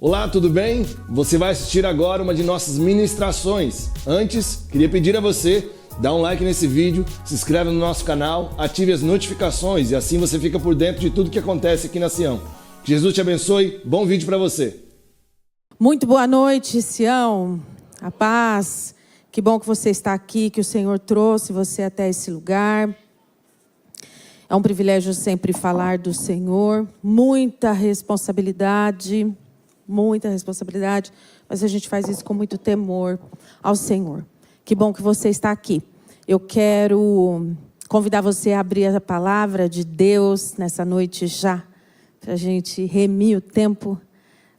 Olá, tudo bem? Você vai assistir agora uma de nossas ministrações. Antes, queria pedir a você, dá um like nesse vídeo, se inscreve no nosso canal, ative as notificações e assim você fica por dentro de tudo que acontece aqui na Sião. Que Jesus te abençoe, bom vídeo para você. Muito boa noite, Sião, a paz, que bom que você está aqui, que o Senhor trouxe você até esse lugar. É um privilégio sempre falar do Senhor, muita responsabilidade, mas a gente faz isso com muito temor ao Senhor. Que bom que você está aqui. Eu quero convidar você a abrir a palavra de Deus nessa noite já, para a gente remir o tempo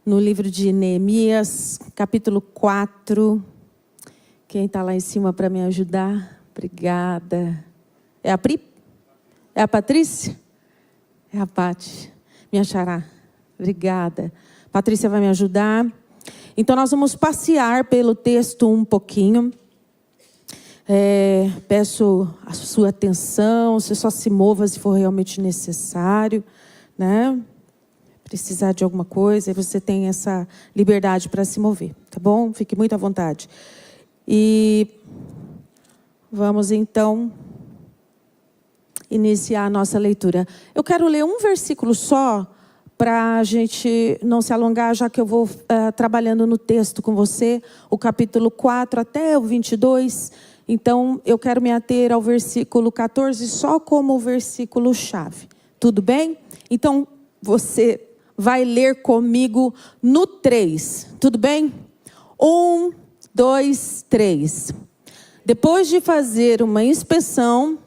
no livro de Neemias, capítulo 4. Quem está lá em cima para me ajudar? Obrigada. É a Pri? É a Patrícia? É a Pati, minha xará. Obrigada. Patrícia vai me ajudar. Então, nós vamos passear pelo texto um pouquinho. Peço a sua atenção, você só se mova se for realmente necessário, né? Precisar de alguma coisa, e você tem essa liberdade para se mover, tá bom? Fique muito à vontade. E vamos, então, iniciar a nossa leitura. Eu quero ler um versículo só, para a gente não se alongar, já que eu vou trabalhando no texto com você, o capítulo 4 até o 22. Então, eu quero me ater ao versículo 14 só como o versículo-chave. Tudo bem? Então, você vai ler comigo no 3. Tudo bem? 1, 2, 3. Depois de fazer uma inspeção,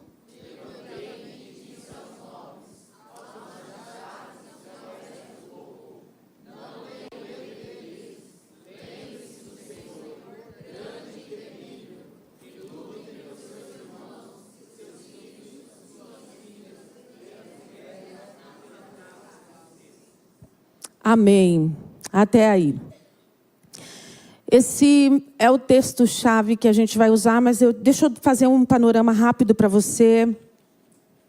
amém. Até aí. Esse é o texto-chave que a gente vai usar, mas deixa eu fazer um panorama rápido para você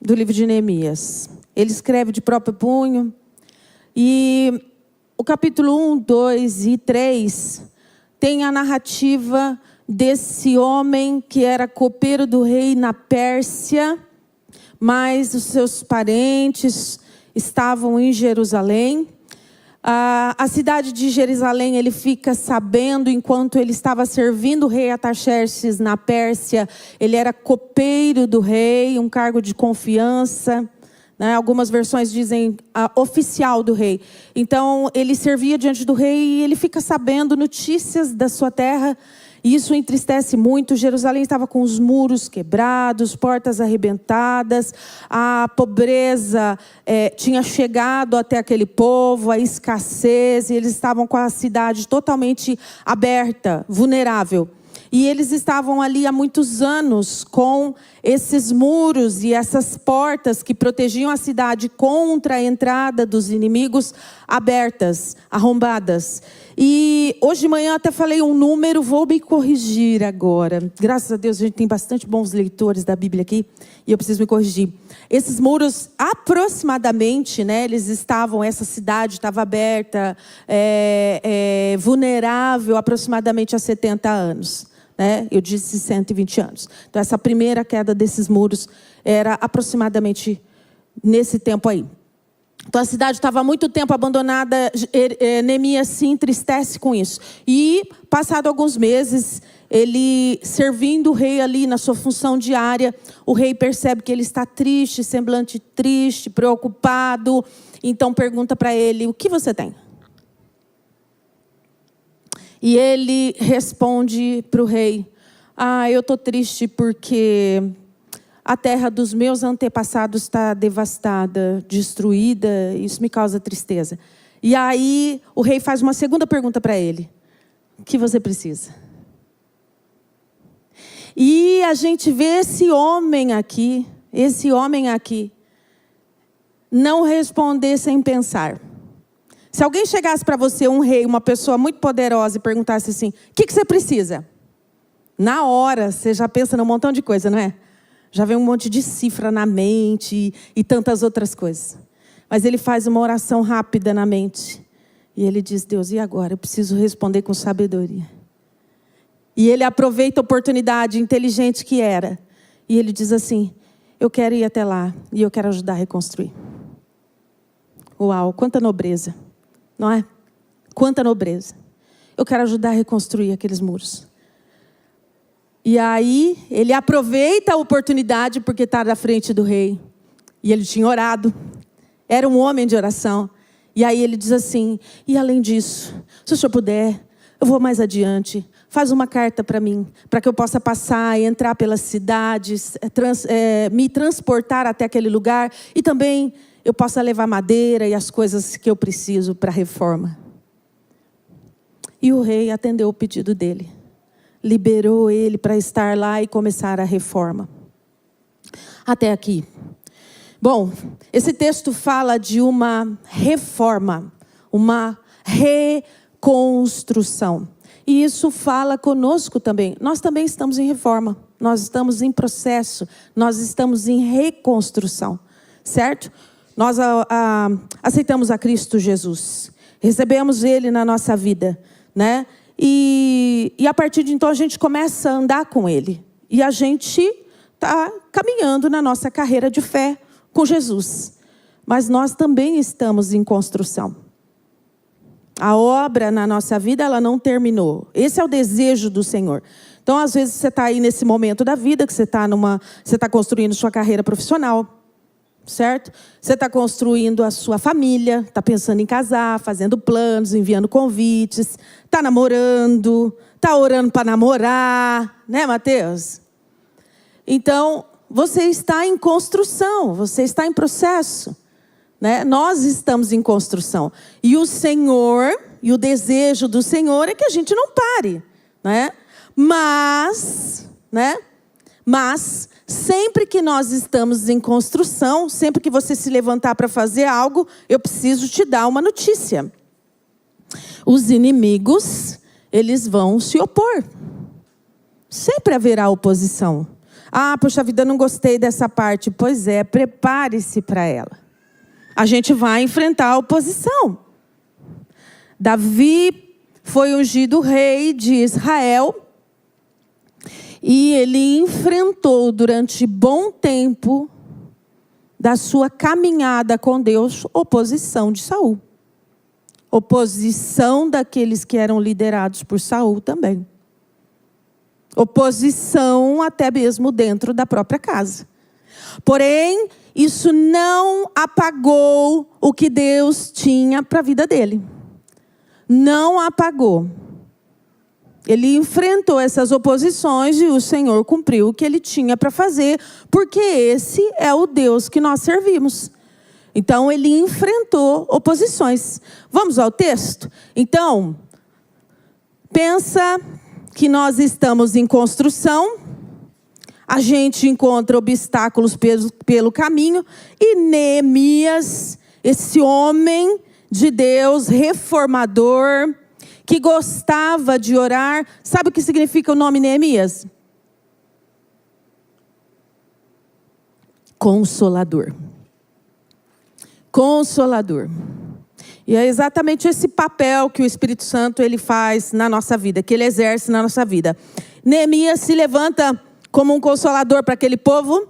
do livro de Neemias. Ele escreve de próprio punho. E o capítulo 1, 2 e 3 tem a narrativa desse homem que era copeiro do rei na Pérsia, mas os seus parentes estavam em Jerusalém. A cidade de Jerusalém, ele fica sabendo, enquanto ele estava servindo o rei Artaxerxes na Pérsia, ele era copeiro do rei, um cargo de confiança, né? Algumas versões dizem oficial do rei. Então, ele servia diante do rei e ele fica sabendo notícias da sua terra. E isso entristece muito. Jerusalém estava com os muros quebrados, portas arrebentadas, a pobreza tinha chegado até aquele povo, a escassez, e eles estavam com a cidade totalmente aberta, vulnerável. E eles estavam ali há muitos anos com esses muros e essas portas que protegiam a cidade contra a entrada dos inimigos abertas, arrombadas. E hoje de manhã até falei um número, vou me corrigir agora. Graças a Deus a gente tem bastante bons leitores da Bíblia aqui e eu preciso me corrigir. Esses muros aproximadamente, né, essa cidade estava aberta, vulnerável aproximadamente há 70 anos. Né? Eu disse 120 anos. Então essa primeira queda desses muros era aproximadamente nesse tempo aí. Então a cidade estava há muito tempo abandonada. Neemias se entristece com isso. E passado alguns meses, ele servindo o rei ali na sua função diária, o rei percebe que ele está triste, semblante triste, preocupado. Então pergunta para ele: o que você tem? E ele responde para o rei: eu estou triste porque a terra dos meus antepassados está devastada, destruída, isso me causa tristeza. E aí o rei faz uma segunda pergunta para ele: o que você precisa? E a gente vê esse homem aqui, não responder sem pensar. Se alguém chegasse para você, um rei, uma pessoa muito poderosa, e perguntasse assim: o que você precisa? Na hora, você já pensa num montão de coisa, não é? Já vem um monte de cifra na mente e tantas outras coisas. Mas ele faz uma oração rápida na mente. E ele diz: Deus, e agora? Eu preciso responder com sabedoria. E ele aproveita a oportunidade, inteligente que era. E ele diz assim: eu quero ir até lá e eu quero ajudar a reconstruir. Uau, quanta nobreza, não é? Quanta nobreza. Eu quero ajudar a reconstruir aqueles muros. E aí, ele aproveita a oportunidade porque está na frente do rei. E ele tinha orado. Era um homem de oração. E aí ele diz assim: e além disso, se o senhor puder, eu vou mais adiante. Faz uma carta para mim, para que eu possa passar e entrar pelas cidades, me transportar até aquele lugar. E também eu possa levar madeira e as coisas que eu preciso para a reforma. E o rei atendeu o pedido dele. Liberou ele para estar lá e começar a reforma. Até aqui. Bom, esse texto fala de uma reforma, uma reconstrução. E isso fala conosco também. Nós também estamos em reforma, nós estamos em processo, nós estamos em reconstrução, certo? Nós aceitamos a Cristo Jesus, recebemos Ele na nossa vida, né? E a partir de então a gente começa a andar com Ele. E a gente está caminhando na nossa carreira de fé com Jesus. Mas nós também estamos em construção. A obra na nossa vida, ela não terminou. Esse é o desejo do Senhor. Então, às vezes, você está aí nesse momento da vida, que você está construindo sua carreira profissional, certo? Você está construindo a sua família, está pensando em casar, fazendo planos, enviando convites, está namorando, está orando para namorar, né, Mateus? Então, você está em construção, você está em processo. Né? Nós estamos em construção. E o Senhor, e o desejo do Senhor é que a gente não pare. Né? Mas, sempre que nós estamos em construção, sempre que você se levantar para fazer algo, eu preciso te dar uma notícia. Os inimigos, eles vão se opor. Sempre haverá oposição. Ah, poxa vida, eu não gostei dessa parte. Pois é, prepare-se para ela. A gente vai enfrentar a oposição. Davi foi ungido rei de Israel. E ele enfrentou durante bom tempo da sua caminhada com Deus, oposição de Saul. Oposição daqueles que eram liderados por Saul também. Oposição até mesmo dentro da própria casa. Porém, isso não apagou o que Deus tinha para a vida dele. Não apagou. Ele enfrentou essas oposições e o Senhor cumpriu o que ele tinha para fazer, porque esse é o Deus que nós servimos. Então, ele enfrentou oposições. Vamos ao texto? Então, pensa que nós estamos em construção. A gente encontra obstáculos pelo caminho. E Neemias, esse homem de Deus, reformador, que gostava de orar. Sabe o que significa o nome Neemias? Consolador. Consolador. E é exatamente esse papel que o Espírito Santo ele faz na nossa vida, que ele exerce na nossa vida. Neemias se levanta como um consolador para aquele povo,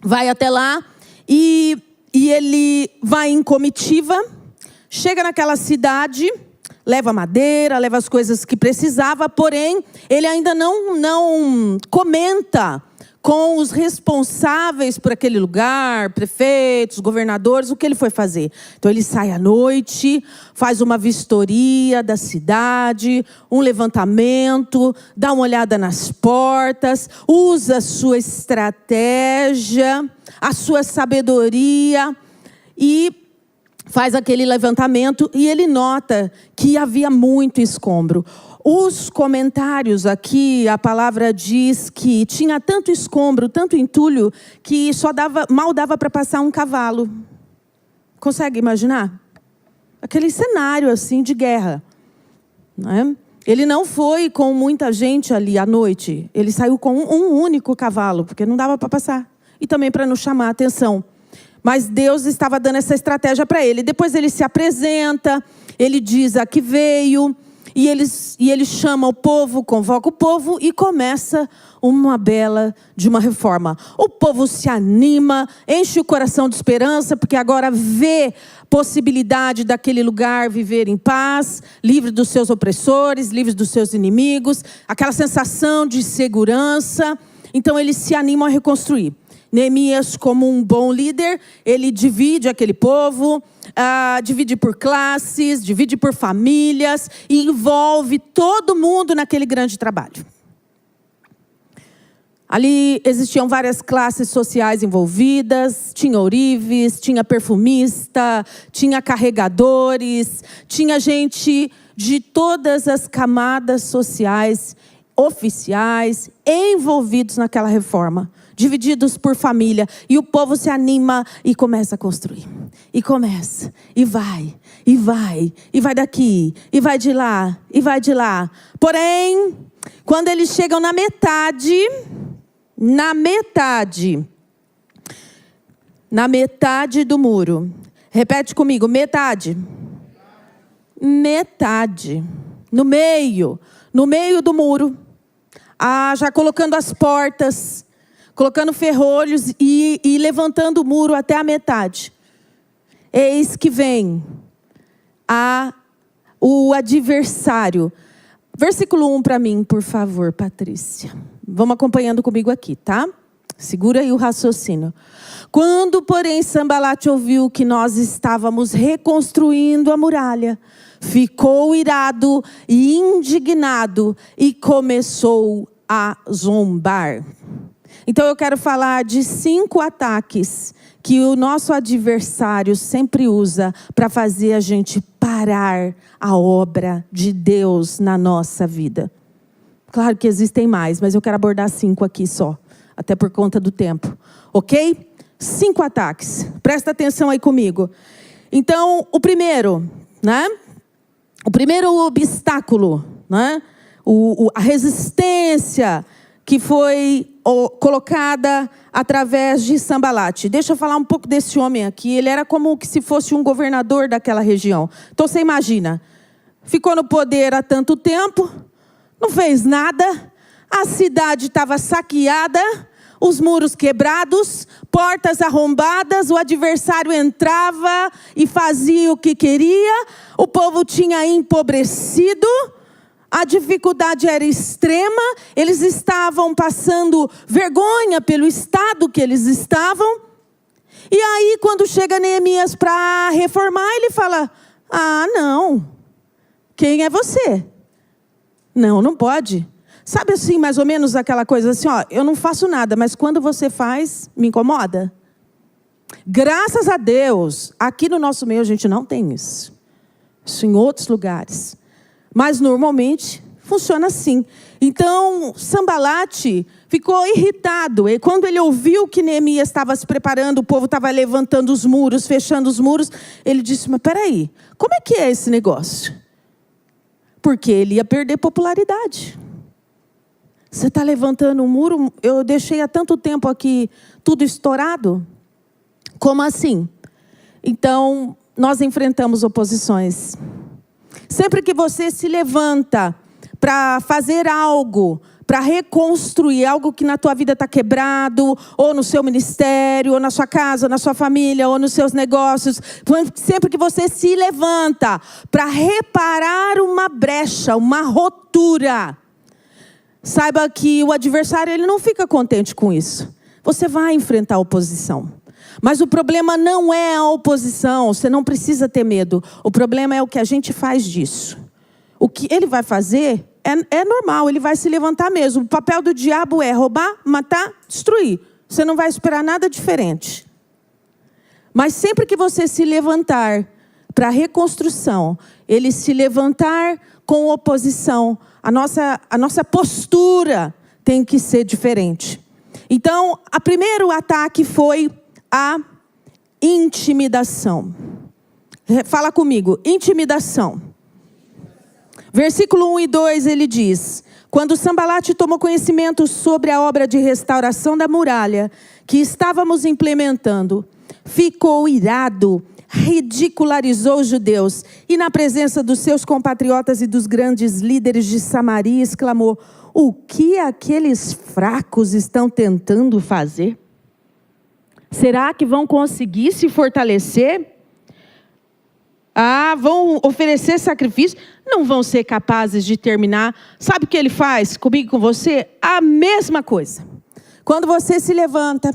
vai até lá e ele vai em comitiva, chega naquela cidade, leva madeira, leva as coisas que precisava, porém ele ainda não comenta com os responsáveis por aquele lugar, prefeitos, governadores, o que ele foi fazer. Então ele sai à noite, faz uma vistoria da cidade, um levantamento, dá uma olhada nas portas, usa a sua estratégia, a sua sabedoria e faz aquele levantamento e ele nota que havia muito escombro. Os comentários aqui, a palavra diz que tinha tanto escombro, tanto entulho, que mal dava para passar um cavalo. Consegue imaginar? Aquele cenário assim de guerra. Né? Ele não foi com muita gente ali à noite. Ele saiu com um único cavalo, porque não dava para passar. E também para não chamar a atenção. Mas Deus estava dando essa estratégia para ele. Depois ele se apresenta, ele diz a que veio, e ele chama o povo, convoca o povo e começa uma bela de uma reforma. O povo se anima, enche o coração de esperança, porque agora vê possibilidade daquele lugar viver em paz, livre dos seus opressores, livre dos seus inimigos, aquela sensação de segurança. Então eles se animam a reconstruir. Neemias, como um bom líder, ele divide aquele povo, divide por classes, divide por famílias e envolve todo mundo naquele grande trabalho. Ali existiam várias classes sociais envolvidas, tinha ourives, tinha perfumista, tinha carregadores, tinha gente de todas as camadas sociais, oficiais, envolvidos naquela reforma, divididos por família. E o povo se anima e começa a construir. E começa, e vai daqui, e vai de lá, e vai de lá. Porém, quando eles chegam na metade do muro. Repete comigo, metade. No meio do muro. Já colocando as portas, colocando ferrolhos e levantando o muro até a metade. Eis que vem o adversário. Versículo 1 para mim, por favor, Patrícia. Vamos acompanhando comigo aqui, tá? Segura aí o raciocínio. Quando, porém, Sambalate ouviu que nós estávamos reconstruindo a muralha, ficou irado e indignado e começou a zombar. Então eu quero falar de 5 ataques que o nosso adversário sempre usa para fazer a gente parar a obra de Deus na nossa vida. Claro que existem mais, mas eu quero abordar 5 aqui só, até por conta do tempo. Ok? 5 ataques. Presta atenção aí comigo. Então, o primeiro, né? O primeiro obstáculo, né? A resistência que foi colocada através de Sambalate. Deixa eu falar um pouco desse homem aqui. Ele era como se fosse um governador daquela região. Então você imagina, ficou no poder há tanto tempo, não fez nada, a cidade estava saqueada, os muros quebrados, portas arrombadas, o adversário entrava e fazia o que queria, o povo tinha empobrecido, a dificuldade era extrema, eles estavam passando vergonha pelo estado que eles estavam. E aí, quando chega Neemias para reformar, ele fala: não, quem é você? Não pode. Sabe assim, mais ou menos aquela coisa assim, eu não faço nada, mas quando você faz, me incomoda. Graças a Deus, aqui no nosso meio a gente não tem isso. Isso em outros lugares. Mas normalmente funciona assim. Então, Sambalate ficou irritado. E quando ele ouviu que Neemias estava se preparando, o povo estava levantando os muros, fechando os muros, ele disse: mas peraí, como é que é esse negócio? Porque ele ia perder popularidade. Você está levantando um muro, eu deixei há tanto tempo aqui tudo estourado. Como assim? Então, nós enfrentamos oposições. Sempre que você se levanta para fazer algo, para reconstruir algo que na tua vida está quebrado, ou no seu ministério, ou na sua casa, ou na sua família, ou nos seus negócios, sempre que você se levanta para reparar uma brecha, uma rotura, saiba que o adversário ele não fica contente com isso. Você vai enfrentar a oposição. Mas o problema não é a oposição, você não precisa ter medo. O problema é o que a gente faz disso. O que ele vai fazer é normal, ele vai se levantar mesmo. O papel do diabo é roubar, matar, destruir. Você não vai esperar nada diferente. Mas sempre que você se levantar para a reconstrução, ele se levantar com oposição, a nossa postura tem que ser diferente. Então, o primeiro ataque foi a intimidação. Fala comigo, intimidação. Versículo 1 e 2 ele diz: quando Sambalate tomou conhecimento sobre a obra de restauração da muralha que estávamos implementando, ficou irado, ridicularizou os judeus e na presença dos seus compatriotas e dos grandes líderes de Samaria exclamou: o que aqueles fracos estão tentando fazer? Será que vão conseguir se fortalecer? Vão oferecer sacrifício? Não vão ser capazes de terminar. Sabe o que ele faz comigo e com você? A mesma coisa. Quando você se levanta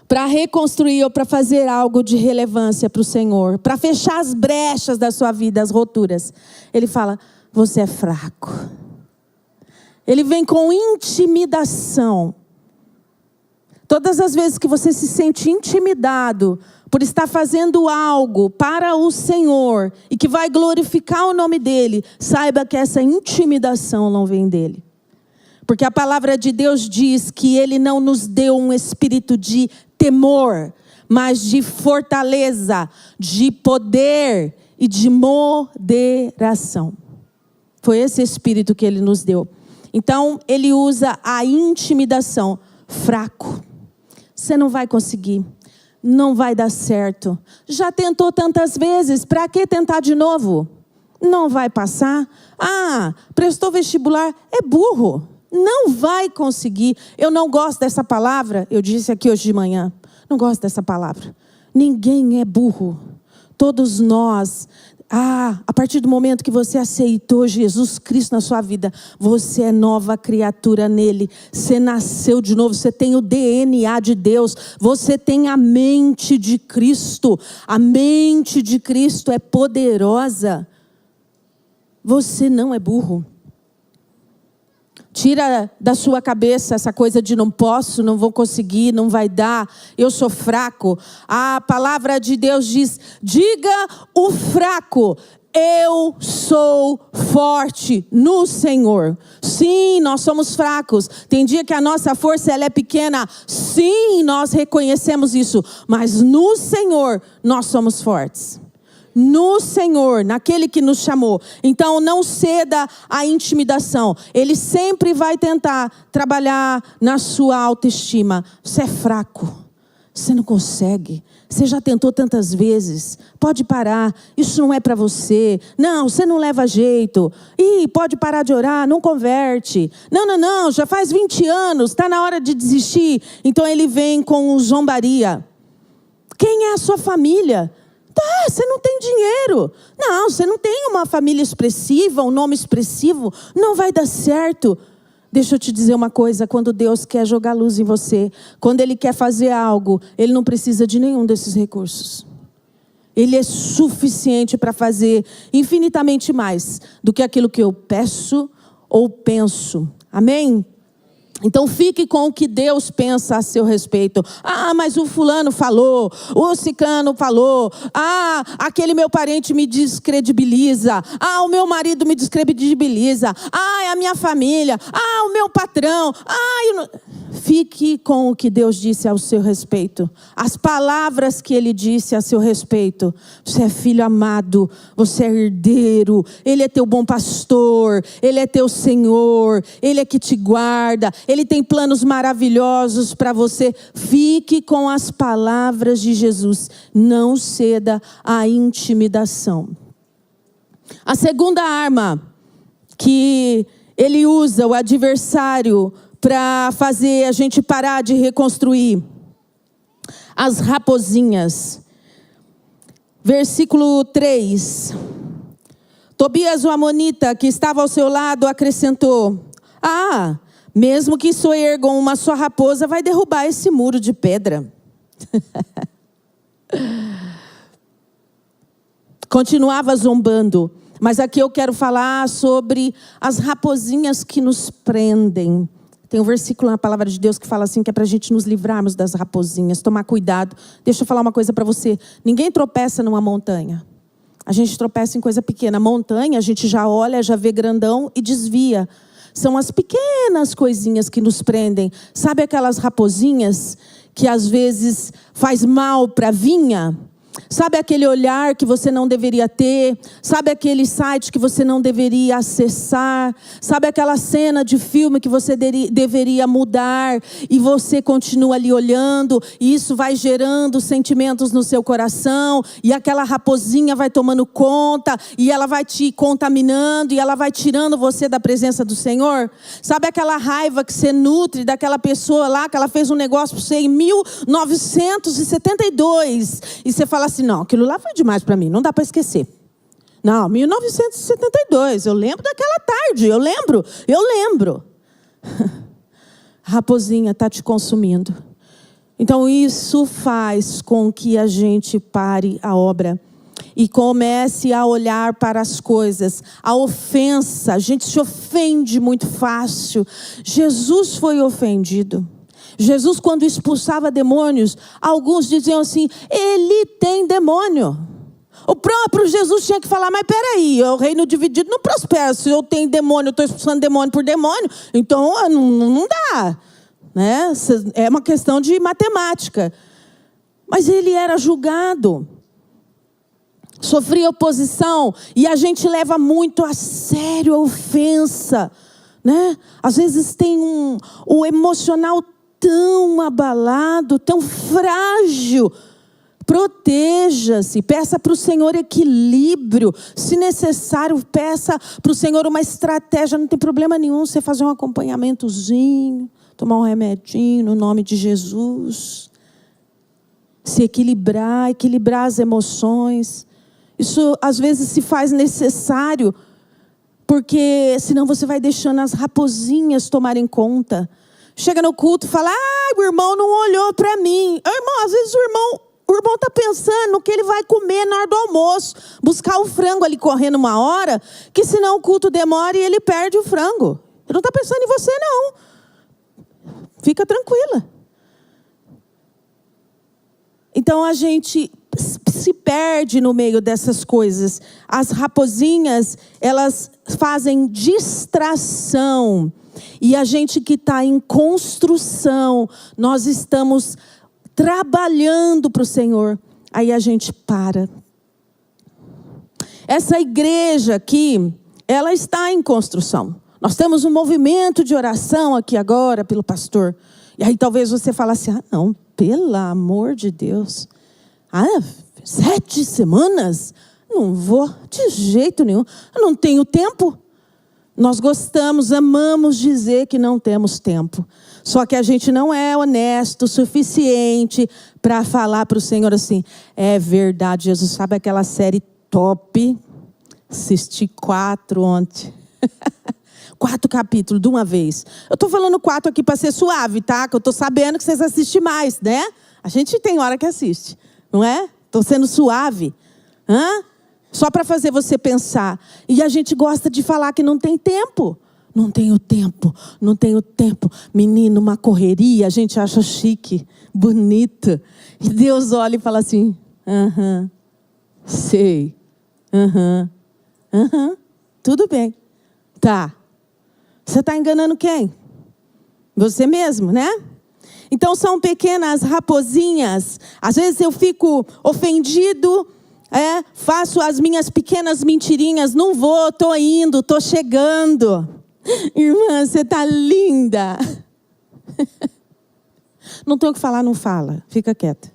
para reconstruir ou para fazer algo de relevância para o Senhor, para fechar as brechas da sua vida, as roturas, ele fala: você é fraco. Ele vem com intimidação. Todas as vezes que você se sente intimidado por estar fazendo algo para o Senhor e que vai glorificar o nome dEle, saiba que essa intimidação não vem dEle. Porque a palavra de Deus diz que Ele não nos deu um espírito de temor, mas de fortaleza, de poder e de moderação. Foi esse espírito que Ele nos deu. Então, Ele usa a intimidação. Fraco. Você não vai conseguir. Não vai dar certo. Já tentou tantas vezes, para que tentar de novo? Não vai passar. Prestou vestibular, é burro. Não vai conseguir. Eu não gosto dessa palavra, eu disse aqui hoje de manhã. Não gosto dessa palavra. Ninguém é burro. Todos nós. A partir do momento que você aceitou Jesus Cristo na sua vida, você é nova criatura nele. Você nasceu de novo, você tem o DNA de Deus, você tem a mente de Cristo. A mente de Cristo é poderosa. Você não é burro. Tira da sua cabeça essa coisa de não posso, não vou conseguir, não vai dar, eu sou fraco. A palavra de Deus diz: diga o fraco, eu sou forte no Senhor. Sim, nós somos fracos. Tem dia que a nossa força ela é pequena. Sim, nós reconhecemos isso. Mas no Senhor nós somos fortes. No Senhor, naquele que nos chamou. Então não ceda à intimidação. Ele sempre vai tentar trabalhar na sua autoestima. Você é fraco, você não consegue, você já tentou tantas vezes, pode parar, isso não é para você. Não, você não leva jeito. Pode parar de orar, não converte. Não, já faz 20 anos, está na hora de desistir. Então ele vem com zombaria. Quem é a sua família? Você não tem dinheiro. Não, você não tem uma família expressiva, um nome expressivo. Não vai dar certo. Deixa eu te dizer uma coisa. Quando Deus quer jogar luz em você, quando Ele quer fazer algo, Ele não precisa de nenhum desses recursos. Ele é suficiente para fazer infinitamente mais do que aquilo que eu peço ou penso. Amém? Então fique com o que Deus pensa a seu respeito. Mas o fulano falou, o ciclano falou, aquele meu parente me descredibiliza, o meu marido me descredibiliza, a minha família, o meu patrão, Fique com o que Deus disse ao seu respeito. As palavras que Ele disse a seu respeito. Você é filho amado, você é herdeiro, Ele é teu bom pastor, Ele é teu Senhor, Ele é que te guarda, Ele tem planos maravilhosos para você. Fique com as palavras de Jesus. Não ceda à intimidação. A segunda arma que ele usa, o adversário, para fazer a gente parar de reconstruir. As raposinhas. Versículo 3. Tobias, o amonita, que estava ao seu lado, acrescentou: mesmo que soergam uma só raposa, vai derrubar esse muro de pedra. Continuava zombando. Mas aqui eu quero falar sobre as raposinhas que nos prendem. Tem um versículo na palavra de Deus que fala assim, que é para a gente nos livrarmos das raposinhas, tomar cuidado. Deixa eu falar uma coisa para você. Ninguém tropeça numa montanha. A gente tropeça em coisa pequena. Montanha, a gente já olha, já vê grandão e desvia. São as pequenas coisinhas que nos prendem. Sabe aquelas raposinhas que às vezes faz mal para a vinha? Sabe aquele olhar que você não deveria ter? Sabe aquele site que você não deveria acessar? Sabe aquela cena de filme que você deveria mudar e você continua ali olhando e isso vai gerando sentimentos no seu coração e aquela raposinha vai tomando conta e ela vai te contaminando e ela vai tirando você da presença do Senhor? Sabe aquela raiva que você nutre daquela pessoa lá que ela fez um negócio para você em 1972 e você fala assim, não, aquilo lá foi demais para mim, não dá para esquecer. Não, 1972, eu lembro daquela tarde, eu lembro. A raposinha está te consumindo. Então isso faz com que a gente pare a obra e comece a olhar para as coisas. A ofensa, a gente se ofende muito fácil. Jesus foi ofendido. Jesus, quando expulsava demônios, alguns diziam assim, ele tem demônio. O próprio Jesus tinha que falar, mas peraí, o reino dividido não prospera. Se eu tenho demônio, eu estou expulsando demônio por demônio, então não dá. Né? É uma questão de matemática. Mas ele era julgado. Sofria oposição. E a gente leva muito a sério a ofensa. Né? Às vezes tem o emocional tão abalado, tão frágil. Proteja-se, peça para o Senhor equilíbrio. Se necessário, peça para o Senhor uma estratégia. Não tem problema nenhum você fazer um acompanhamentozinho, tomar um remedinho no nome de Jesus. Se equilibrar as emoções. Isso às vezes se faz necessário, porque senão você vai deixando as raposinhas tomarem conta. Chega no culto e fala, o irmão não olhou para mim. Irmão, às vezes o irmão está pensando no que ele vai comer na hora do almoço. Buscar o frango ali correndo uma hora, que senão o culto demora e ele perde o frango. Ele não está pensando em você, não. Fica tranquila. Então a gente se perde no meio dessas coisas. As raposinhas, elas fazem distração. E a gente que está em construção, nós estamos trabalhando para o Senhor. Aí a gente para. Essa igreja aqui, ela está em construção. Nós temos um movimento de oração aqui agora pelo pastor. E aí talvez você fale assim, não, pelo amor de Deus. 7 semanas? Não vou de jeito nenhum. Eu não tenho tempo. Nós gostamos, amamos dizer que não temos tempo. Só que a gente não é honesto o suficiente para falar para o Senhor assim, é verdade, Jesus, sabe aquela série top? Assisti 4 ontem. 4 capítulos de uma vez. Eu estou falando 4 aqui para ser suave, tá? Que eu estou sabendo que vocês assistem mais, né? A gente tem hora que assiste, não é? Estou sendo suave. Só para fazer você pensar. E a gente gosta de falar que não tem tempo. Não tenho tempo. Menino, uma correria, a gente acha chique, bonita. E Deus olha e fala assim, sei. Tudo bem. Tá. Você está enganando quem? Você mesmo, né? Então são pequenas raposinhas. Às vezes eu fico ofendido, faço as minhas pequenas mentirinhas. Não vou, estou indo, estou chegando. Irmã, você está linda. Não tem o que falar, não fala. Fica quieta.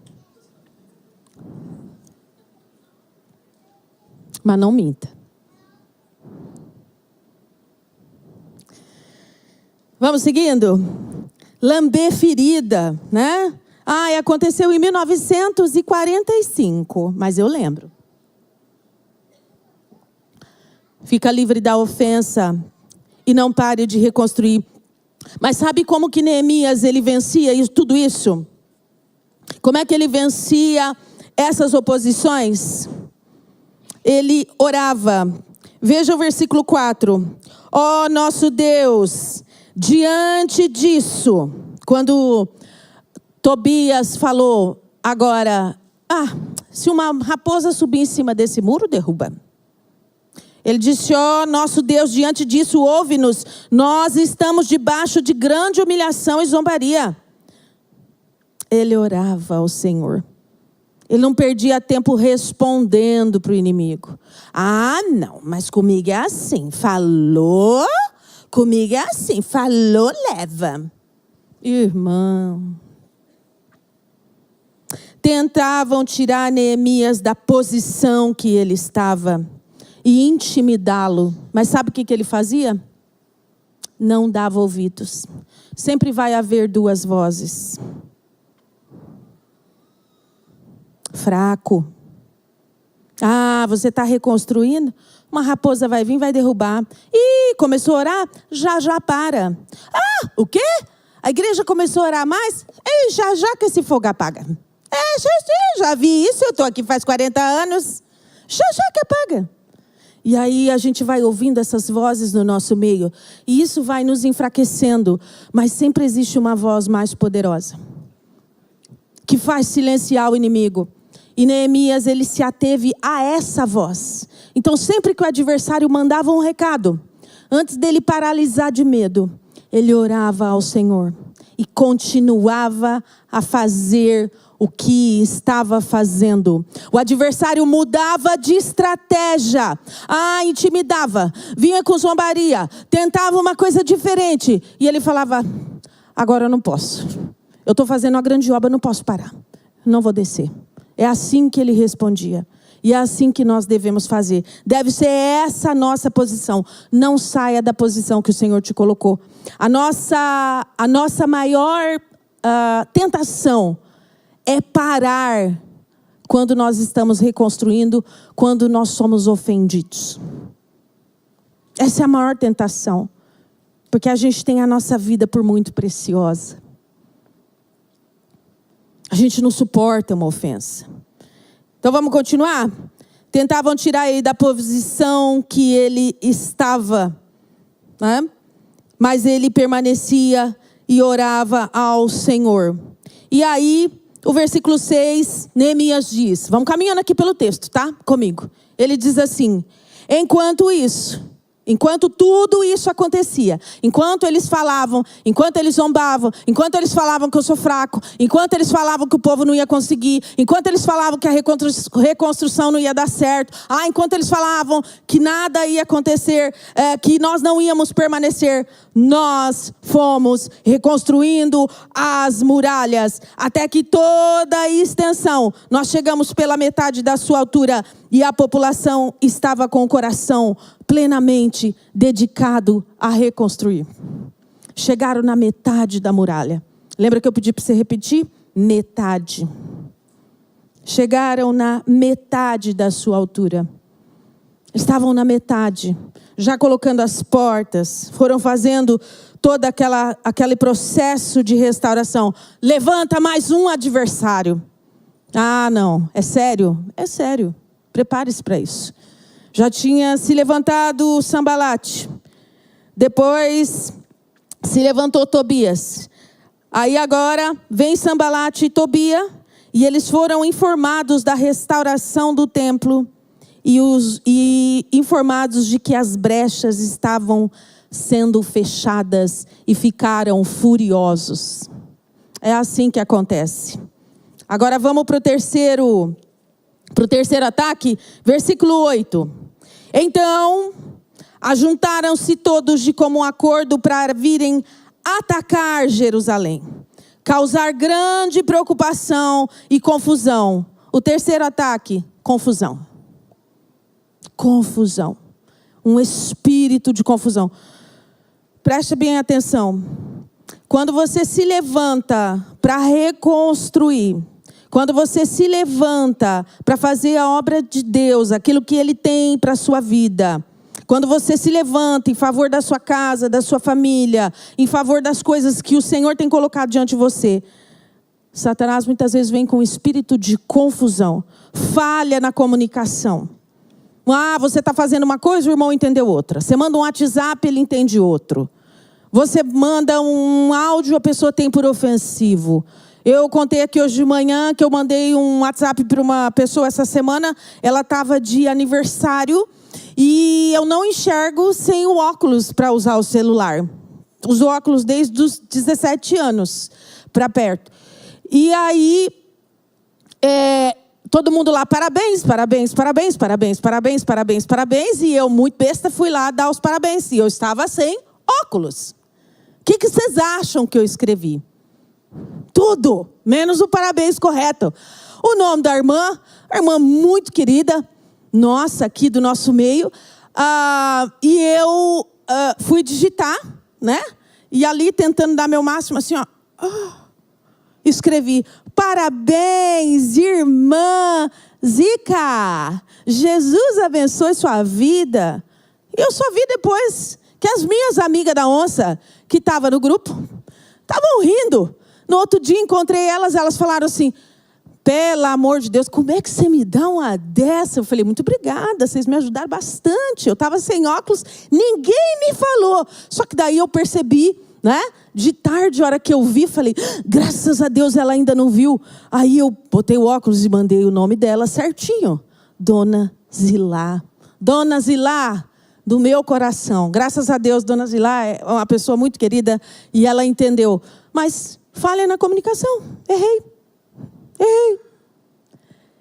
Mas não minta. Vamos seguindo? Lamber ferida, né? Aconteceu em 1945, mas eu lembro. Fica livre da ofensa e não pare de reconstruir. Mas sabe como que Neemias ele vencia tudo isso? Como é que ele vencia essas oposições? Ele orava. Veja o versículo 4. Ó nosso Deus, diante disso, quando Tobias falou, agora, se uma raposa subir em cima desse muro, derruba. Ele disse, nosso Deus, diante disso, ouve-nos. Nós estamos debaixo de grande humilhação e zombaria. Ele orava ao Senhor. Ele não perdia tempo respondendo para o inimigo. Ah, não, mas comigo é assim. Falou, comigo é assim. Falou, leva. Irmão. Tentavam tirar Neemias da posição que ele estava e intimidá-lo. Mas sabe o que ele fazia? Não dava ouvidos. Sempre vai haver duas vozes. Fraco. Ah, você está reconstruindo? Uma raposa vai vir, vai derrubar. Ih, começou a orar? Já para. Ah, o quê? A igreja começou a orar mais? Ei, já que esse fogo apaga. Já vi isso, eu estou aqui faz 40 anos. Já que apaga. E aí a gente vai ouvindo essas vozes no nosso meio. E isso vai nos enfraquecendo. Mas sempre existe uma voz mais poderosa, que faz silenciar o inimigo. E Neemias, ele se ateve a essa voz. Então sempre que o adversário mandava um recado, antes dele paralisar de medo, ele orava ao Senhor. E continuava a fazer o que estava fazendo. O adversário mudava de estratégia. Ah, intimidava. Vinha com zombaria. Tentava uma coisa diferente. E ele falava, agora eu não posso. Eu estou fazendo uma grande obra, não posso parar. Não vou descer. É assim que ele respondia. E é assim que nós devemos fazer. Deve ser essa a nossa posição. Não saia da posição que o Senhor te colocou. A nossa maior tentação é parar quando nós estamos reconstruindo, quando nós somos ofendidos. Essa é a maior tentação. Porque a gente tem a nossa vida por muito preciosa. A gente não suporta uma ofensa. Então vamos continuar? Tentavam tirar ele da posição que ele estava, né? Mas ele permanecia e orava ao Senhor. E aí, o versículo 6, Neemias diz, vamos caminhando aqui pelo texto, tá? Comigo. Ele diz assim, enquanto tudo isso acontecia, enquanto eles falavam, enquanto eles zombavam, enquanto eles falavam que eu sou fraco, enquanto eles falavam que o povo não ia conseguir, enquanto eles falavam que a reconstrução não ia dar certo, enquanto eles falavam que nada ia acontecer, que nós não íamos permanecer, nós fomos reconstruindo as muralhas, até que toda a extensão, nós chegamos pela metade da sua altura, e a população estava com o coração plenamente dedicado a reconstruir. Chegaram na metade da muralha. Lembra que eu pedi para você repetir? Metade. Chegaram na metade da sua altura. Estavam na metade, já colocando as portas, foram fazendo todo aquele processo de restauração. Levanta mais um adversário. Ah, não, é sério? É sério. Prepare-se para isso. Já tinha se levantado Sambalate. Depois se levantou Tobias. Aí agora vem Sambalate e Tobia. E eles foram informados da restauração do templo. E informados de que as brechas estavam sendo fechadas. E ficaram furiosos. É assim que acontece. Agora vamos para o terceiro ataque. Versículo 8. Então, ajuntaram-se todos de comum acordo para virem atacar Jerusalém, causar grande preocupação e confusão. O terceiro ataque, confusão. Confusão. Um espírito de confusão. Preste bem atenção. Quando você se levanta para reconstruir, quando você se levanta para fazer a obra de Deus, aquilo que Ele tem para a sua vida, quando você se levanta em favor da sua casa, da sua família, em favor das coisas que o Senhor tem colocado diante de você, Satanás muitas vezes vem com um espírito de confusão, falha na comunicação. Você está fazendo uma coisa, o irmão entendeu outra. Você manda um WhatsApp, ele entende outro. Você manda um áudio, a pessoa tem por ofensivo. Eu contei aqui hoje de manhã que eu mandei um WhatsApp para uma pessoa essa semana. Ela estava de aniversário e eu não enxergo sem o óculos para usar o celular. Uso óculos desde os 17 anos para perto. E aí, todo mundo lá, parabéns, parabéns, parabéns, parabéns, parabéns, parabéns, parabéns. E eu, muito besta, fui lá dar os parabéns. E eu estava sem óculos. O que vocês acham que eu escrevi? Tudo, menos o parabéns correto. O nome da irmã muito querida, nossa, aqui do nosso meio. E eu fui digitar, né? E ali, tentando dar meu máximo, assim, ó. Escrevi, parabéns, irmã Zica. Jesus abençoe sua vida. E eu só vi depois que as minhas amigas da onça, que estavam no grupo, estavam rindo. No outro dia encontrei elas falaram assim, pelo amor de Deus, como é que você me dá uma dessa? Eu falei, muito obrigada, vocês me ajudaram bastante. Eu estava sem óculos, ninguém me falou. Só que daí eu percebi, né? De tarde, a hora que eu vi, falei, graças a Deus ela ainda não viu. Aí eu botei o óculos e mandei o nome dela certinho. Dona Zilá. Dona Zilá, do meu coração. Graças a Deus, Dona Zilá é uma pessoa muito querida e ela entendeu. Mas falha na comunicação. Errei.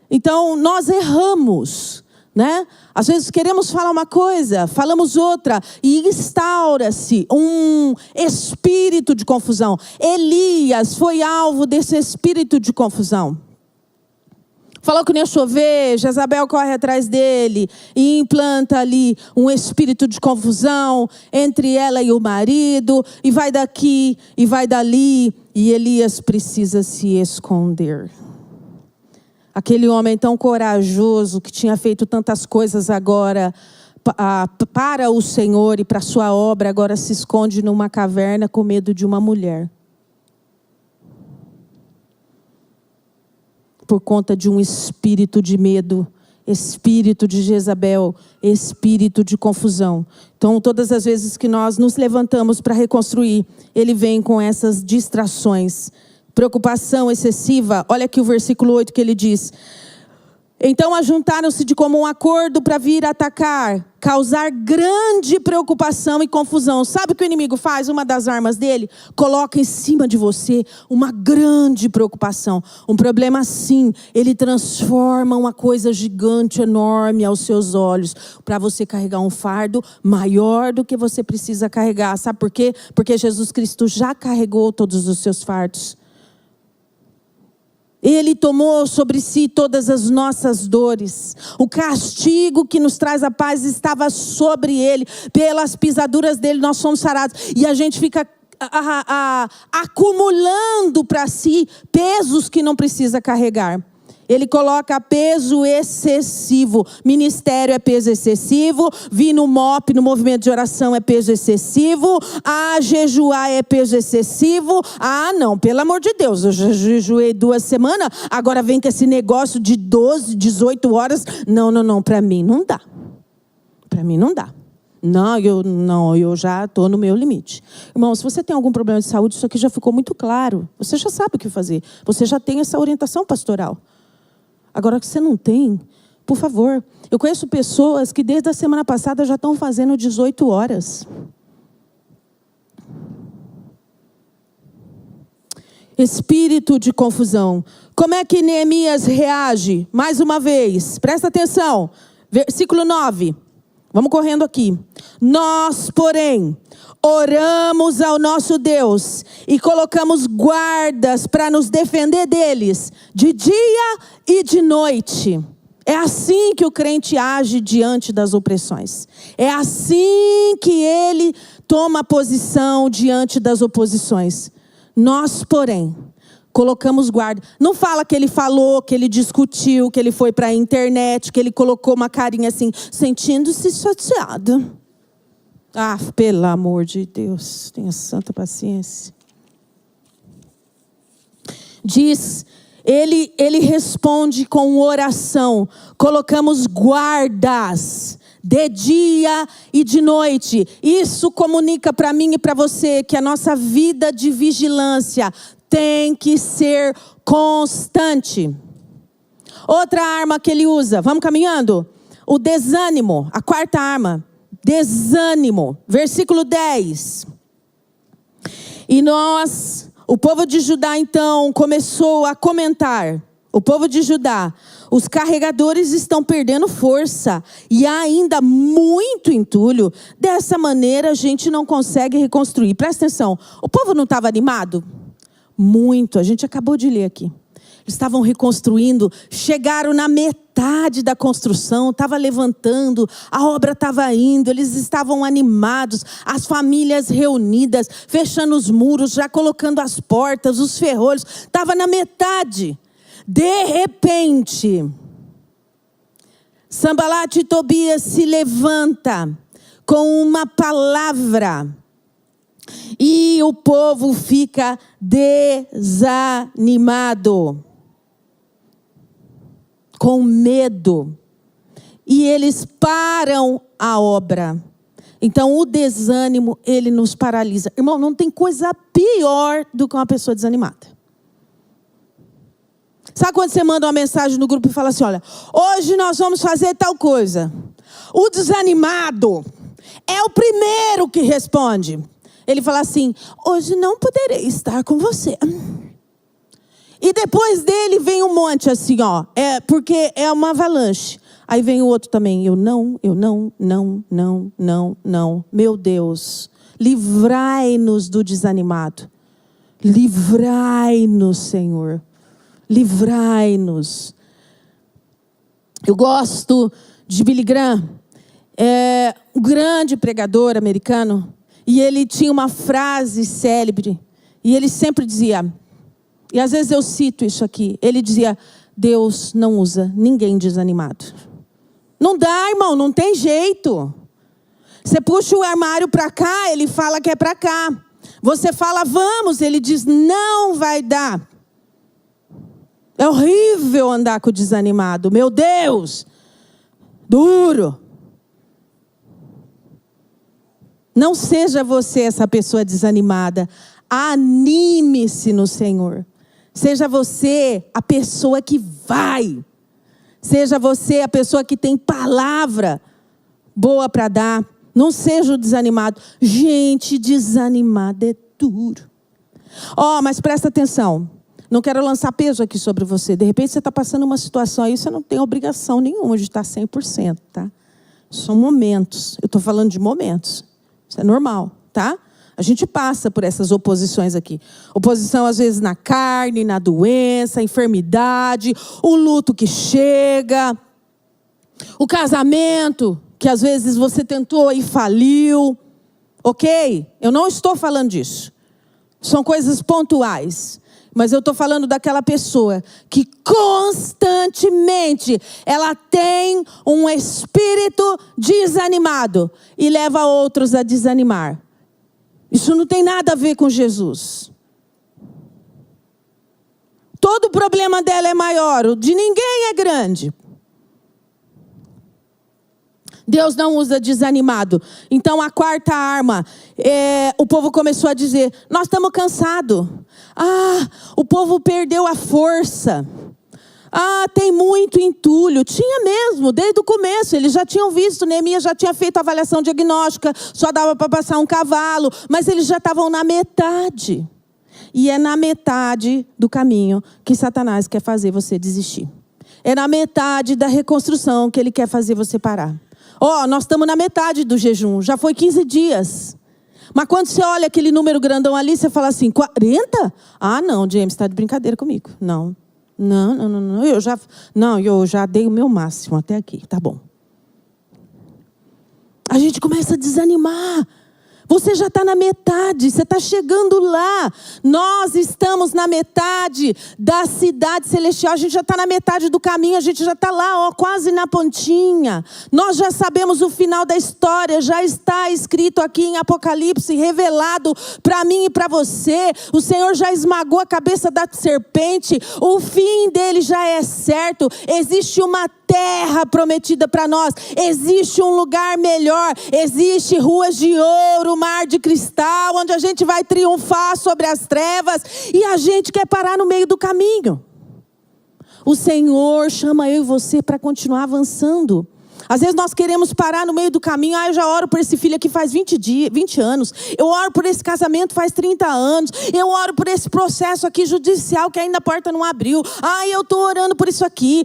Então, nós erramos, né? Às vezes queremos falar uma coisa, falamos outra, e instaura-se um espírito de confusão. Elias foi alvo desse espírito de confusão. Falou que não ia chover, Jezabel corre atrás dele e implanta ali um espírito de confusão entre ela e o marido, e vai daqui e vai dali, e Elias precisa se esconder. Aquele homem tão corajoso, que tinha feito tantas coisas agora para o Senhor e para a sua obra, agora se esconde numa caverna com medo de uma mulher. Por conta de um espírito de medo, espírito de Jezabel, espírito de confusão. Então, todas as vezes que nós nos levantamos para reconstruir, ele vem com essas distrações. Preocupação excessiva, olha aqui o versículo 8 que ele diz. Então ajuntaram-se de comum acordo para vir atacar, causar grande preocupação e confusão. Sabe o que o inimigo faz? Uma das armas dele, coloca em cima de você uma grande preocupação. Um problema assim, ele transforma uma coisa gigante, enorme aos seus olhos, para você carregar um fardo maior do que você precisa carregar. Sabe por quê? Porque Jesus Cristo já carregou todos os seus fardos. Ele tomou sobre si todas as nossas dores. O castigo que nos traz a paz estava sobre ele. Pelas pisaduras dele nós somos sarados. E a gente fica acumulando para si pesos que não precisa carregar. Ele coloca peso excessivo. Ministério é peso excessivo. Vir no MOP, no movimento de oração, é peso excessivo. Jejuar é peso excessivo. Não, pelo amor de Deus, eu já jejuei 2 semanas. Agora vem com esse negócio de 12, 18 horas. Não, para mim não dá. Para mim não dá. Eu já estou no meu limite. Irmão, se você tem algum problema de saúde, isso aqui já ficou muito claro. Você já sabe o que fazer. Você já tem essa orientação pastoral. Agora que você não tem, por favor. Eu conheço pessoas que desde a semana passada já estão fazendo 18 horas. Espírito de confusão. Como é que Neemias reage? Mais uma vez, presta atenção. Versículo 9. Vamos correndo aqui. Nós, porém, oramos ao nosso Deus e colocamos guardas para nos defender deles, de dia e de noite. É assim que o crente age diante das opressões. É assim que ele toma posição diante das oposições. Nós, porém, colocamos guarda. Não fala que ele falou, que ele discutiu, que ele foi para a internet, que ele colocou uma carinha assim, sentindo-se chateado. Pelo amor de Deus, tenha santa paciência. Diz, ele responde com oração. Colocamos guardas de dia e de noite. Isso comunica para mim e para você que a nossa vida de vigilância tem que ser constante. Outra arma que ele usa, vamos caminhando? O desânimo, a 4ª arma. Desânimo, versículo 10. E o povo de Judá então começou a comentar. O povo de Judá, Os carregadores estão perdendo força e há ainda muito entulho. Dessa maneira a gente não consegue reconstruir. Presta atenção, o povo não estava animado? Muito, a gente acabou de ler aqui. Eles estavam reconstruindo, chegaram na metade da construção, estava levantando, a obra estava indo, eles estavam animados, as famílias reunidas, fechando os muros, já colocando as portas, os ferrolhos, estava na metade. De repente, Sanbalat e Tobias se levanta com uma palavra e o povo fica desanimado, com medo, e eles param a obra. Então o desânimo, ele nos paralisa. Irmão, não tem coisa pior do que uma pessoa desanimada. Sabe quando você manda uma mensagem no grupo e fala assim, olha, hoje nós vamos fazer tal coisa. O desanimado é o primeiro que responde. Ele fala assim, hoje não poderei estar com você. E depois dele vem um monte assim, ó. Porque é uma avalanche. Aí vem o outro também. Eu não. Meu Deus, livrai-nos do desanimado. Livrai-nos, Senhor. Livrai-nos. Eu gosto de Billy Graham. É um grande pregador americano. E ele tinha uma frase célebre. E ele sempre dizia... E às vezes eu cito isso aqui. Ele dizia, Deus não usa ninguém desanimado. Não dá, irmão, não tem jeito. Você puxa o armário para cá, ele fala que é para cá. Você fala, vamos, ele diz, não vai dar. É horrível andar com o desanimado. Meu Deus, duro. Não seja você essa pessoa desanimada. Anime-se no Senhor. Seja você a pessoa que vai. Seja você a pessoa que tem palavra boa para dar. Não seja o desanimado. Gente, desanimado é duro. Mas presta atenção. Não quero lançar peso aqui sobre você. De repente você está passando uma situação aí, você não tem obrigação nenhuma de estar 100%, tá? São momentos. Eu estou falando de momentos. Isso é normal, tá? A gente passa por essas oposições aqui. Oposição, às vezes, na carne, na doença, enfermidade, o luto que chega, o casamento, que às vezes você tentou e faliu. Ok? Eu não estou falando disso. São coisas pontuais. Mas eu estou falando daquela pessoa que constantemente ela tem um espírito desanimado e leva outros a desanimar. Isso não tem nada a ver com Jesus. Todo problema dela é maior, o de ninguém é grande. Deus não usa desanimado. Então a quarta arma, o povo começou a dizer, nós estamos cansados. O povo perdeu a força. Tem muito entulho. Tinha mesmo, desde o começo. Eles já tinham visto, Neemias já tinha feito a avaliação diagnóstica, só dava para passar um cavalo, mas eles já estavam na metade. E é na metade do caminho que Satanás quer fazer você desistir. É na metade da reconstrução que ele quer fazer você parar. Nós estamos na metade do jejum, já foi 15 dias. Mas quando você olha aquele número grandão ali, você fala assim, 40? Não, James, está de brincadeira comigo. Não. Eu já dei o meu máximo até aqui, tá bom. A gente começa a desanimar. Você já está na metade, você está chegando lá. Nós estamos na metade da cidade celestial. A gente já está na metade do caminho, a gente já está lá, quase na pontinha. Nós já sabemos o final da história, já está escrito aqui em Apocalipse, revelado para mim e para você. O Senhor já esmagou a cabeça da serpente, o fim dele já é certo. Existe uma terra prometida para nós, existe um lugar melhor, existe ruas de ouro, mar de cristal, onde a gente vai triunfar sobre as trevas, e a gente quer parar no meio do caminho. O Senhor chama eu e você para continuar avançando. Às vezes nós queremos parar no meio do caminho. Eu já oro por esse filho aqui faz 20 anos. Eu oro por esse casamento faz 30 anos. Eu oro por esse processo aqui judicial que ainda a porta não abriu. Eu estou orando por isso aqui.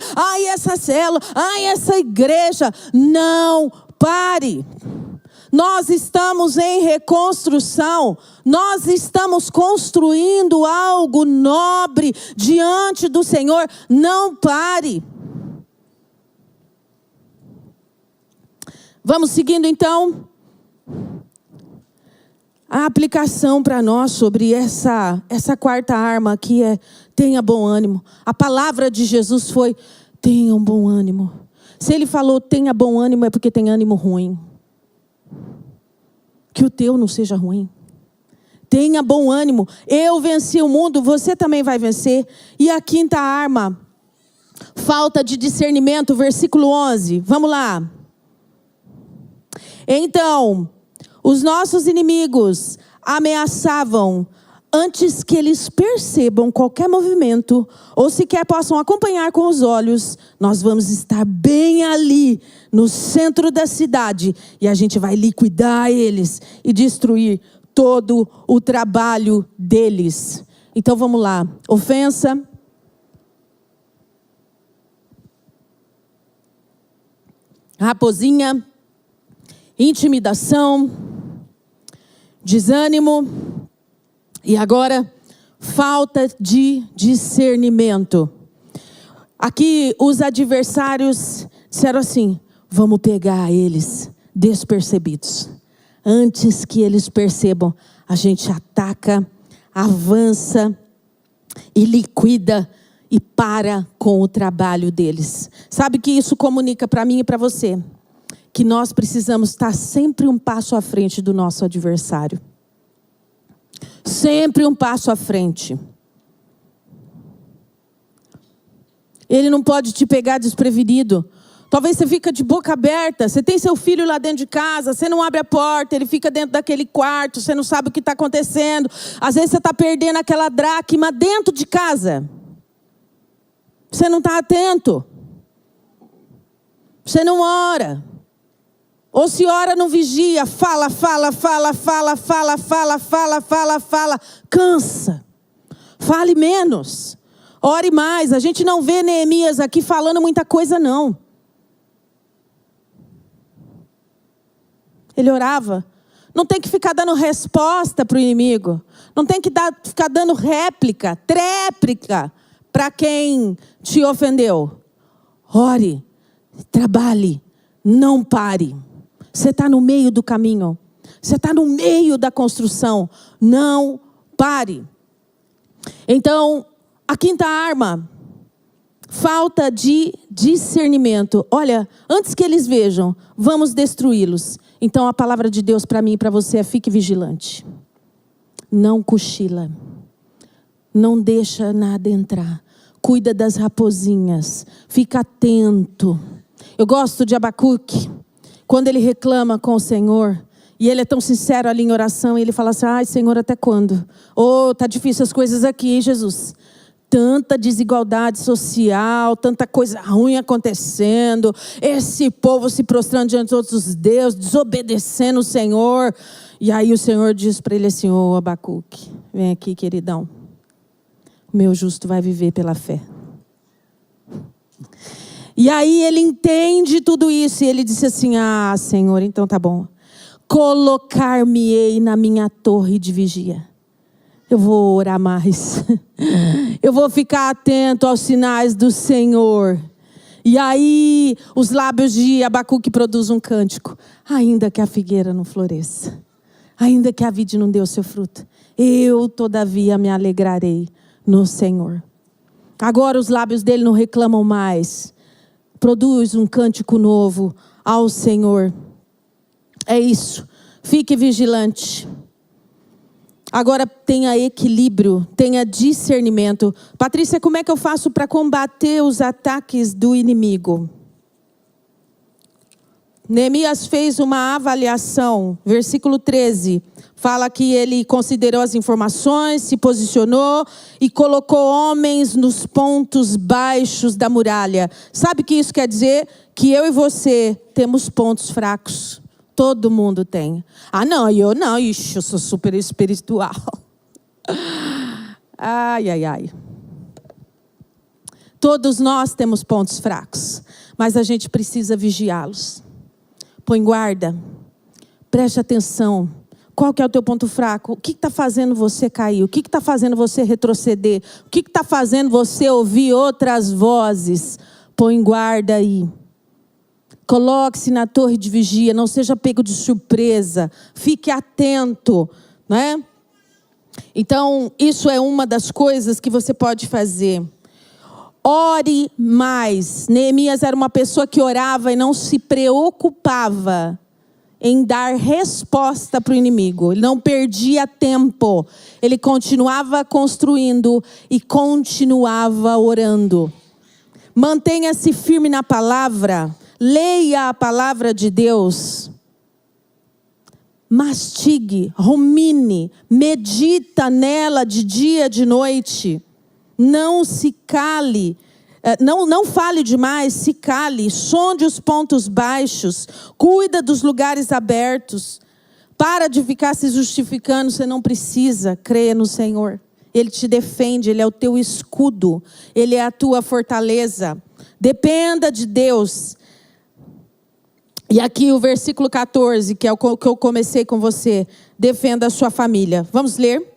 Essa célula. Essa igreja. Não pare. Nós estamos em reconstrução. Nós estamos construindo algo nobre diante do Senhor. Não pare. Vamos seguindo então. A aplicação para nós sobre essa quarta arma aqui é: tenha bom ânimo. A palavra de Jesus foi: tenha um bom ânimo. Se ele falou tenha bom ânimo, é porque tem ânimo ruim. Que o teu não seja ruim. Tenha bom ânimo. Eu venci o mundo, você também vai vencer. E a quinta arma, falta de discernimento, versículo 11. Vamos lá. Então, os nossos inimigos ameaçavam, antes que eles percebam qualquer movimento, ou sequer possam acompanhar com os olhos, nós vamos estar bem ali, no centro da cidade, e a gente vai liquidar eles e destruir todo o trabalho deles. Então vamos lá. Ofensa, raposinha, intimidação, desânimo e agora falta de discernimento. Aqui os adversários disseram assim: vamos pegar eles despercebidos. Antes que eles percebam, a gente ataca, avança e liquida e para com o trabalho deles. Sabe que isso comunica para mim e para você? Que nós precisamos estar sempre um passo à frente do nosso adversário. Sempre um passo à frente. Ele não pode te pegar desprevenido. Talvez você fica de boca aberta, você tem seu filho lá dentro de casa, você não abre a porta, ele fica dentro daquele quarto, você não sabe o que está acontecendo. Às vezes você está perdendo aquela dracma dentro de casa. Você não está atento. Você não ora. Ou se ora, não vigia, fala. Cansa. Fale menos. Ore mais. A gente não vê Neemias aqui falando muita coisa, não. Ele orava. Não tem que ficar dando resposta para o inimigo. Não tem que ficar dando réplica, tréplica para quem te ofendeu. Ore, trabalhe, não pare. Você está no meio do caminho. Você está no meio da construção. Não pare. Então, a quinta arma, falta de discernimento. Olha, antes que eles vejam, vamos destruí-los. Então a palavra de Deus para mim e para você é: fique vigilante. Não cochila. Não deixa nada entrar. Cuida das raposinhas. Fica atento. Eu gosto de Abacuque. Quando ele reclama com o Senhor, e ele é tão sincero ali em oração, e ele fala assim: ai, Senhor, até quando? Tá difícil as coisas aqui, hein, Jesus? Tanta desigualdade social, tanta coisa ruim acontecendo, esse povo se prostrando diante de outros deuses, desobedecendo o Senhor. E aí o Senhor diz para ele assim: ô Abacuque, vem aqui, queridão. O meu justo vai viver pela fé. E aí ele entende tudo isso e ele disse assim: ah, Senhor, então tá bom. Colocar-me-ei na minha torre de vigia. Eu vou orar mais. Eu vou ficar atento aos sinais do Senhor. E aí os lábios de Abacuque produzem um cântico: ainda que a figueira não floresça, ainda que a vide não dê o seu fruto, eu todavia me alegrarei no Senhor. Agora os lábios dele não reclamam mais. Produz um cântico novo ao Senhor. É isso. Fique vigilante. Agora tenha equilíbrio, tenha discernimento. Patrícia, como é que eu faço para combater os ataques do inimigo? Neemias fez uma avaliação, versículo 13, fala que ele considerou as informações, se posicionou e colocou homens nos pontos baixos da muralha. Sabe o que isso quer dizer? Que eu e você temos pontos fracos. Todo mundo tem. Ah, não, eu não, ixi, eu sou super espiritual. Ai, ai, ai. Todos nós temos pontos fracos, mas a gente precisa vigiá-los. Põe guarda, preste atenção. Qual que é o teu ponto fraco? O que está fazendo você cair? O que está fazendo você retroceder? O que está fazendo você ouvir outras vozes? Põe guarda aí. Coloque-se na torre de vigia, não seja pego de surpresa. Fique atento, né? Então, isso é uma das coisas que você pode fazer. Ore mais. Neemias era uma pessoa que orava e não se preocupava em dar resposta para o inimigo. Ele não perdia tempo. Ele continuava construindo e continuava orando. Mantenha-se firme na palavra. Leia a palavra de Deus. Mastigue, rumine, medita nela de dia, de noite. Não se cale, não fale demais, se cale, sonde os pontos baixos, cuida dos lugares abertos. Para de ficar se justificando, você não precisa, creia no Senhor. Ele te defende, Ele é o teu escudo, Ele é a tua fortaleza. Dependa de Deus. E aqui o versículo 14, que é o que eu comecei com você. Defenda a sua família. Vamos ler?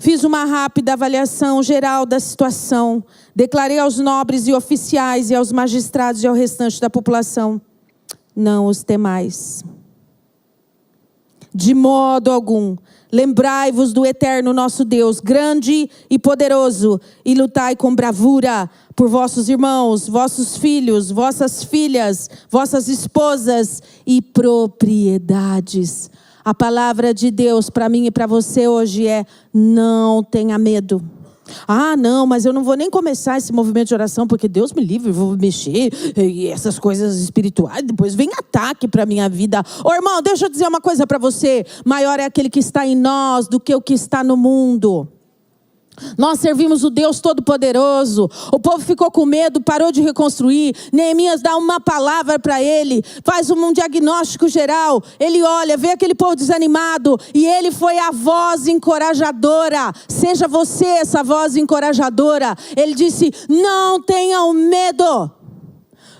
Fiz uma rápida avaliação geral da situação. Declarei aos nobres e oficiais e aos magistrados e ao restante da população: não os temais. De modo algum. Lembrai-vos do eterno nosso Deus, grande e poderoso, e lutai com bravura por vossos irmãos, vossos filhos, vossas filhas, vossas esposas e propriedades. A palavra de Deus para mim e para você hoje é: não tenha medo. Ah, não, mas eu não vou nem começar esse movimento de oração, porque Deus me livre, eu vou mexer, e essas coisas espirituais, depois vem ataque para a minha vida. Ô irmão, deixa eu dizer uma coisa para você: maior é aquele que está em nós do que o que está no mundo. Nós servimos o Deus Todo-Poderoso. O povo ficou com medo, parou de reconstruir. Neemias dá uma palavra para ele, faz um diagnóstico geral. Ele olha, vê aquele povo desanimado, e ele foi a voz encorajadora. Seja você essa voz encorajadora. Ele disse: não tenham medo,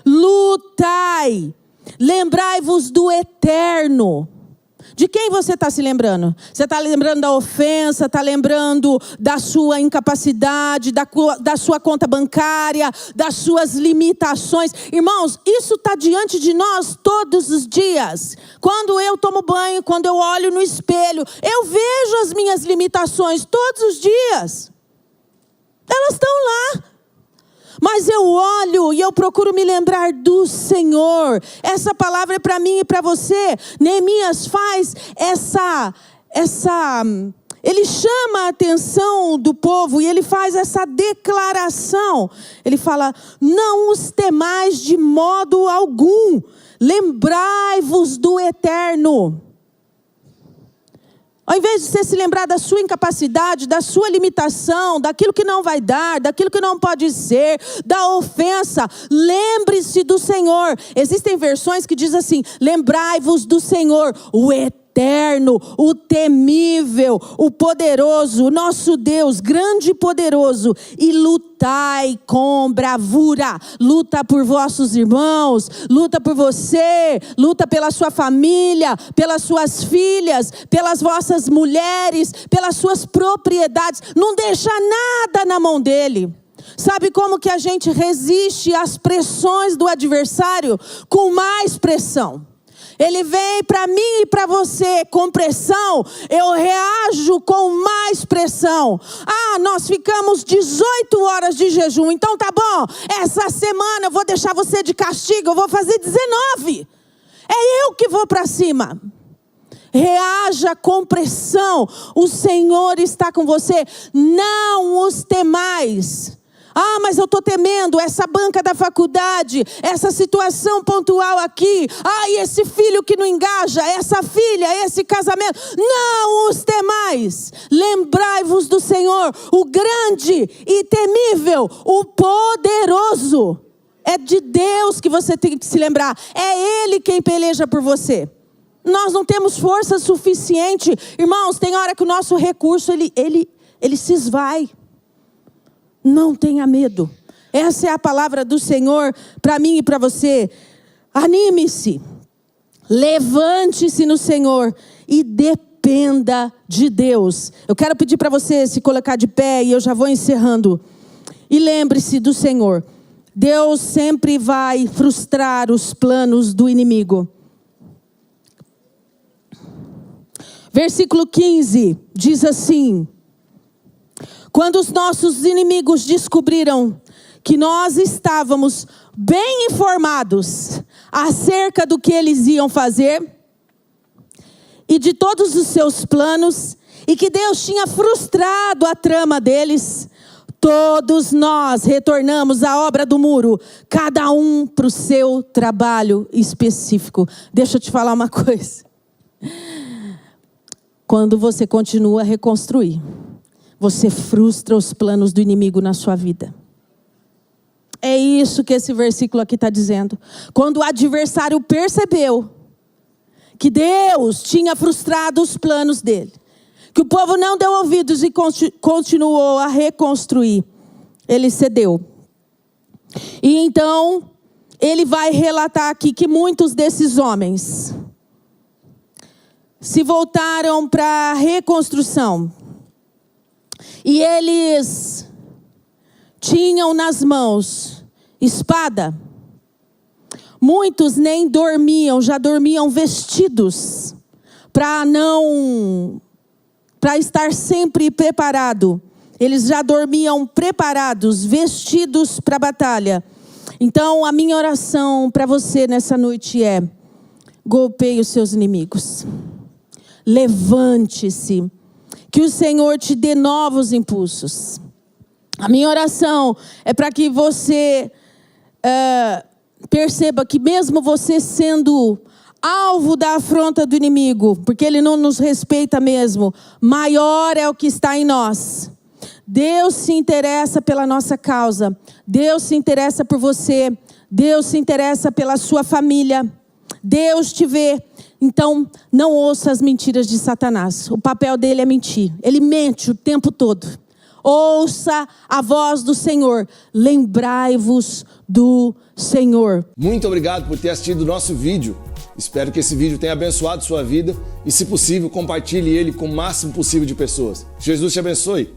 lutai, lembrai-vos do eterno. De quem você está se lembrando? Você está lembrando da ofensa, está lembrando da sua incapacidade, da sua conta bancária, das suas limitações. Irmãos, isso está diante de nós todos os dias. Quando eu tomo banho, quando eu olho no espelho, eu vejo as minhas limitações todos os dias. Elas estão lá. Mas eu olho e eu procuro me lembrar do Senhor. Essa palavra é para mim e para você. Neemias faz ele chama a atenção do povo e ele faz essa declaração. Ele fala: não os temais de modo algum. Lembrai-vos do eterno. Ao invés de você se lembrar da sua incapacidade, da sua limitação, daquilo que não vai dar, daquilo que não pode ser, da ofensa, lembre-se do Senhor. Existem versões que dizem assim: lembrai-vos do Senhor, o eterno, o temível, o poderoso, o nosso Deus, grande e poderoso, e lutai com bravura. Luta por vossos irmãos, luta por você, luta pela sua família, pelas suas filhas, pelas vossas mulheres, pelas suas propriedades. Não deixa nada na mão dele. Sabe como que a gente resiste às pressões do adversário? Com mais pressão. Ele vem para mim e para você com pressão, eu reajo com mais pressão. Ah, nós ficamos 18 horas de jejum, então tá bom, essa semana eu vou deixar você de castigo, eu vou fazer 19. É eu que vou para cima. Reaja com pressão, o Senhor está com você. Não os temais. Ah, mas eu estou temendo essa banca da faculdade, essa situação pontual aqui. Ah, e esse filho que não engaja, essa filha, esse casamento. Não os temais. Lembrai-vos do Senhor, o grande e temível, o poderoso. É de Deus que você tem que se lembrar. É Ele quem peleja por você. Nós não temos força suficiente. Irmãos, tem hora que o nosso recurso, ele se esvai. Não tenha medo. Essa é a palavra do Senhor para mim e para você. Anime-se. Levante-se no Senhor e dependa de Deus. Eu quero pedir para você se colocar de pé e eu já vou encerrando. E lembre-se do Senhor. Deus sempre vai frustrar os planos do inimigo. Versículo 15 diz assim: quando os nossos inimigos descobriram que nós estávamos bem informados acerca do que eles iam fazer e de todos os seus planos, e que Deus tinha frustrado a trama deles, todos nós retornamos à obra do muro, cada um para o seu trabalho específico. Deixa eu te falar uma coisa. Quando você continua a reconstruir, você frustra os planos do inimigo na sua vida. É isso que esse versículo aqui está dizendo. Quando o adversário percebeu que Deus tinha frustrado os planos dele, que o povo não deu ouvidos e continuou a reconstruir, ele cedeu. E então, ele vai relatar aqui que muitos desses homens se voltaram para a reconstrução. E eles tinham nas mãos espada. Muitos nem dormiam, já dormiam vestidos, para estar sempre preparado. Eles já dormiam preparados, vestidos para a batalha. Então, a minha oração para você nessa noite é: golpeie os seus inimigos. Levante-se. Que o Senhor te dê novos impulsos. A minha oração é para que você perceba que mesmo você sendo alvo da afronta do inimigo, porque ele não nos respeita mesmo, maior é o que está em nós. Deus se interessa pela nossa causa. Deus se interessa por você. Deus se interessa pela sua família. Deus te vê. Então, não ouça as mentiras de Satanás. O papel dele é mentir. Ele mente o tempo todo. Ouça a voz do Senhor. Lembrai-vos do Senhor. Muito obrigado por ter assistido o nosso vídeo. Espero que esse vídeo tenha abençoado sua vida e, se possível, compartilhe ele com o máximo possível de pessoas. Jesus te abençoe.